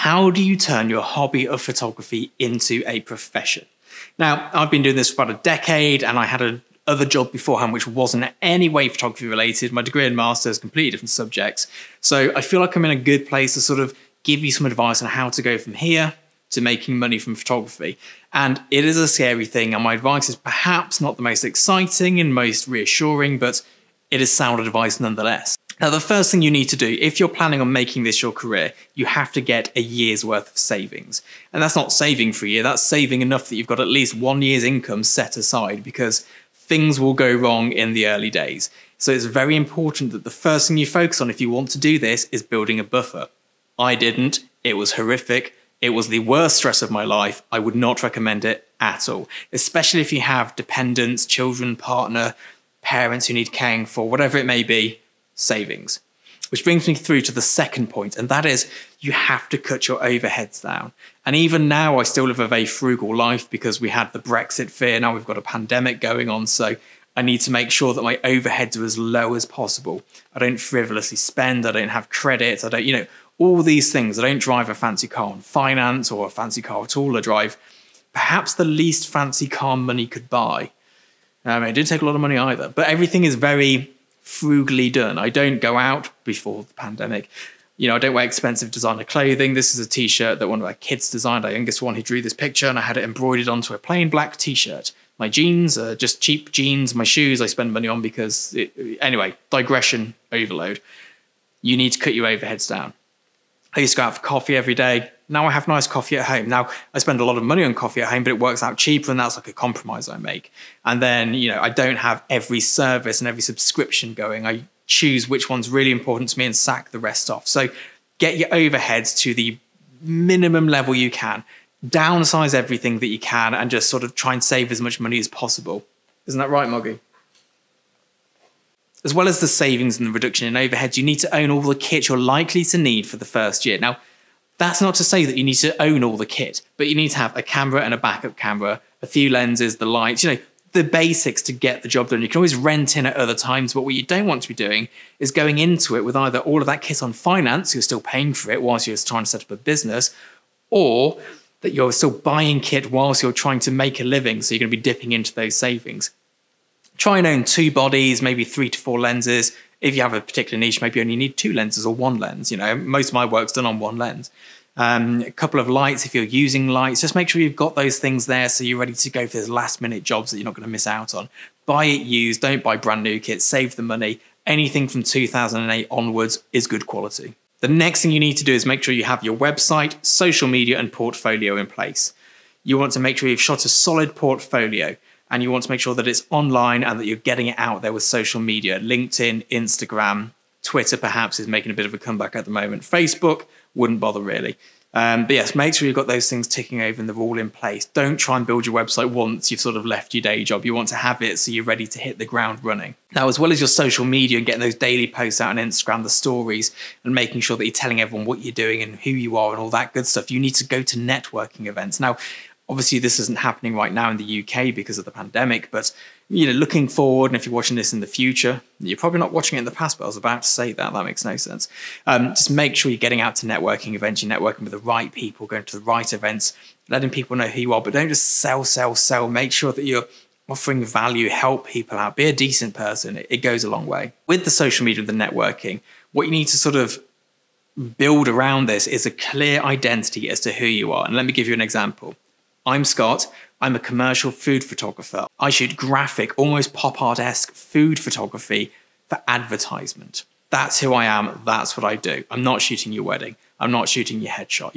how do you turn your hobby of photography into a profession? Now, I've been doing this for about a decade, and I had another job beforehand which wasn't in any way photography related. My degree and master's, completely different subjects. So I feel like I'm in a good place to sort of give you some advice on how to go from here to making money from photography. And it is a scary thing, and my advice is perhaps not the most exciting and most reassuring, but it is sound advice nonetheless. Now, the first thing you need to do, if you're planning on making this your career, you have to get a year's worth of savings. And that's not saving for a year, that's saving enough that you've got at least 1 year's income set aside, because things will go wrong in the early days. So it's very important that the first thing you focus on if you want to do this is building a buffer. I didn't, it was horrific. It was the worst stress of my life. I would not recommend it at all, especially if you have dependents, children, partner, parents who need caring for, whatever it may be. Savings. Which brings me through to the second point, and that is you have to cut your overheads down. And even now I still live a very frugal life because we had the Brexit fear, now we've got a pandemic going on, so I need to make sure that my overheads are as low as possible. I don't frivolously spend, I don't have credit, I don't, all these things. I don't drive a fancy car on finance or a fancy car at all. I drive perhaps the least fancy car money could buy. It didn't take a lot of money either, but everything is very frugally done. I don't go out before the pandemic. I don't wear expensive designer clothing. This is a t-shirt that one of our kids designed, our youngest one, who drew this picture, and I had it embroidered onto a plain black t-shirt. My jeans are just cheap jeans. My shoes I spend money on because, anyway, digression overload. You need to cut your overheads down. I used to go out for coffee every day. Now I have nice coffee at home. Now I spend a lot of money on coffee at home, but it works out cheaper, and that's like a compromise I make. And then, I don't have every service and every subscription going. I choose which one's really important to me and sack the rest off. So get your overheads to the minimum level you can. Downsize everything that you can and just sort of try and save as much money as possible. Isn't that right, Moggy? As well as the savings and the reduction in overheads, you need to own all the kit you're likely to need for the first year. Now, that's not to say that you need to own all the kit, but you need to have a camera and a backup camera, a few lenses, the lights, the basics to get the job done. You can always rent in at other times, but what you don't want to be doing is going into it with either all of that kit on finance, you're still paying for it whilst you're trying to set up a business, or that you're still buying kit whilst you're trying to make a living, so you're going to be dipping into those savings. Try and own 2 bodies, maybe 3 to 4 lenses. If you have a particular niche, maybe you only need 2 lenses or 1 lens. Most of my work's done on 1 lens. A couple of lights if you're using lights. Just make sure you've got those things there so you're ready to go for those last minute jobs that you're not going to miss out on. Buy it used, don't buy brand new kits, save the money. Anything from 2008 onwards is good quality. The next thing you need to do is make sure you have your website, social media and portfolio in place. You want to make sure you've shot a solid portfolio. And you want to make sure that it's online and that you're getting it out there with social media. LinkedIn, Instagram, Twitter perhaps is making a bit of a comeback at the moment. Facebook, wouldn't bother really. But yes, make sure you've got those things ticking over and they're all in place. Don't try and build your website once you've sort of left your day job. You want to have it so you're ready to hit the ground running. Now, as well as your social media and getting those daily posts out on Instagram, the stories, and making sure that you're telling everyone what you're doing and who you are and all that good stuff, you need to go to networking events. Now, obviously, this isn't happening right now in the UK because of the pandemic, but looking forward, and if you're watching this in the future, you're probably not watching it in the past, but I was about to say that makes no sense. Just make sure you're getting out to networking events, you're networking with the right people, going to the right events, letting people know who you are, but don't just sell. Make sure that you're offering value, help people out, be a decent person. It goes a long way. With the social media, the networking, what you need to sort of build around this is a clear identity as to who you are. And let me give you an example. I'm Scott. I'm a commercial food photographer. I shoot graphic, almost pop art-esque food photography for advertisement. That's who I am. That's what I do. I'm not shooting your wedding. I'm not shooting your headshot.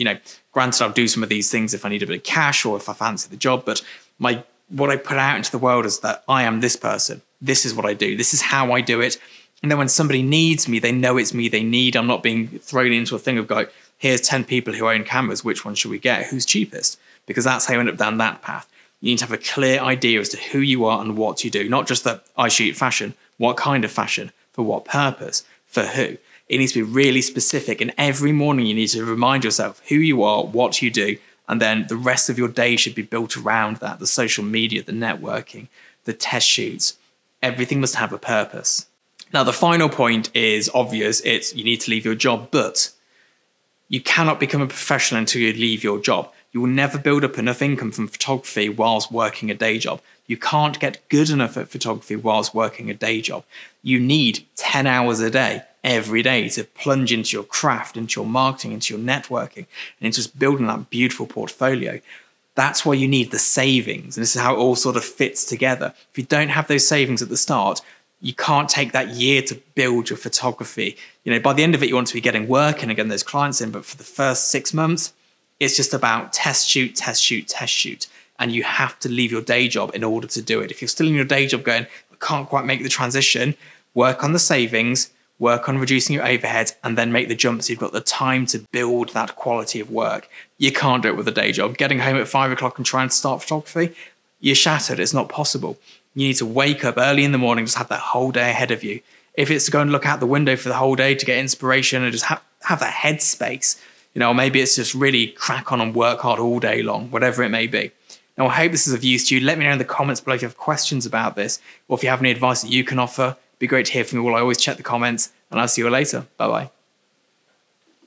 Granted, I'll do some of these things if I need a bit of cash or if I fancy the job, but what I put out into the world is that I am this person. This is what I do. This is how I do it. And then when somebody needs me, they know it's me they need. I'm not being thrown into a thing of going, here's 10 people who own cameras. Which one should we get? Who's cheapest? Because that's how you end up down that path. You need to have a clear idea as to who you are and what you do. Not just that I shoot fashion. What kind of fashion? For what purpose? For who? It needs to be really specific. And every morning you need to remind yourself who you are, what you do. And then the rest of your day should be built around that. The social media, the networking, the test shoots. Everything must have a purpose. Now, the final point is obvious. It's you need to leave your job, but You cannot become a professional until you leave your job. You will never build up enough income from photography whilst working a day job. You can't get good enough at photography whilst working a day job. You need 10 hours a day, every day, to plunge into your craft, into your marketing, into your networking, and into just building that beautiful portfolio. That's why you need the savings. And this is how it all sort of fits together. If you don't have those savings at the start, you can't take that year to build your photography. By the end of it, you want to be getting work and getting those clients in. But for the first 6 months, it's just about test shoot, test shoot, test shoot. And you have to leave your day job in order to do it. If you're still in your day job going, I can't quite make the transition, work on the savings, work on reducing your overheads, and then make the jump so you've got the time to build that quality of work. You can't do it with a day job. Getting home at 5 o'clock and trying to start photography, you're shattered. It's not possible. You need to wake up early in the morning, just have that whole day ahead of you. If it's to go and look out the window for the whole day to get inspiration and just have that headspace, or maybe it's just really crack on and work hard all day long, whatever it may be. Now, I hope this is of use to you. Let me know in the comments below if you have questions about this, or if you have any advice that you can offer. It'd be great to hear from you all. I always check the comments, and I'll see you later. Bye-bye.